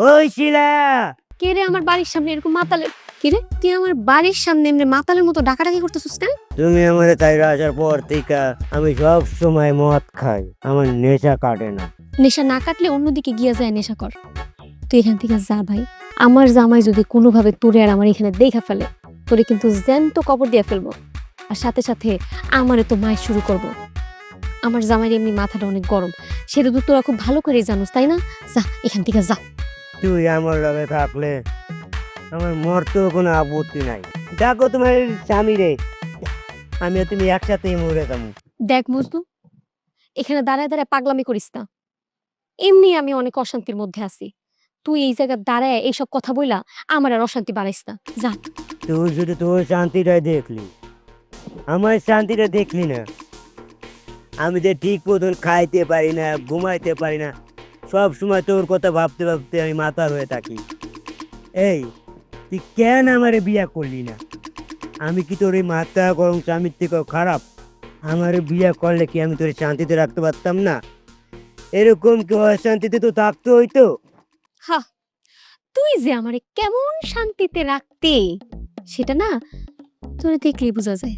ওই শিলা, কে রে আমার বাড়ির সামনে এরকম মাতালের? কি রে তুই আমার বাড়ির সামনে এমনি মাতালের মতো ডাকাডাকি করতেছিস কেন? তুমি আমার তাইরা আসার পর থেকে আমি সব সময় মদ খাই, আমার নেশা কাটে না। নেশা না কাটলে অন্যদিকে গিয়া যায় নেশা কর। তুই এখান থেকে যা ভাই। আমার জামাই যদি কোনোভাবে তোরে আর আমার এখানে দেখা ফেলে, তোরে কিন্তু জ্যান্ত কবর দিয়ে ফেলবো। আর সাথে সাথে আমারে তো মায়ের শুরু করব। আমার জামাইয়ের এমনি মাথাটা অনেক গরম, সেটা তো তোরা খুব ভালো করেই জানোস, তাই না? যা এখান থেকে যা। তুই আমার লগে থাকলে আমার মরতেও কোনো আপত্তি নাই। দেখো তোমার স্বামী রে, আমিও তুমি একসাথেই মরে যাবো। দেখ মজনু, এখানে দাঁড়ায় দাঁড়ায় পাগলামি করিস না। এমনি আমি অনেক অশান্তির মধ্যে আছি। তুই এই জায়গায় দাঁড়ায় এইসব কথা বইলা আমার আর অশান্তি বাড়াইস না, যা। তুই শুধু তোর শান্তিটাই দেখলি, আমার শান্তিটা দেখলি না। আমি যে ঠিক মতন খাইতে পারি না, ঘুমাইতে পারি না, সব সময় তোর কথা ভাবতে ভাবতে আমি মাতার হয়ে থাকি। এই, তুই কেন আমারে বিয়া করলি না? আমি কি তোর এই মাথা গরম স্বামীর থেকেও খারাপ? আমার বিয়া করলে কি আমি তোর শান্তিতে রাখতে পারতাম না? এরকম কি অশান্তিতে তো থাকতে হইতো? হা, তুই যে আমারে কেমন শান্তিতে রাখতে, সেটা না তোরে দেখলেই বোঝা যায়।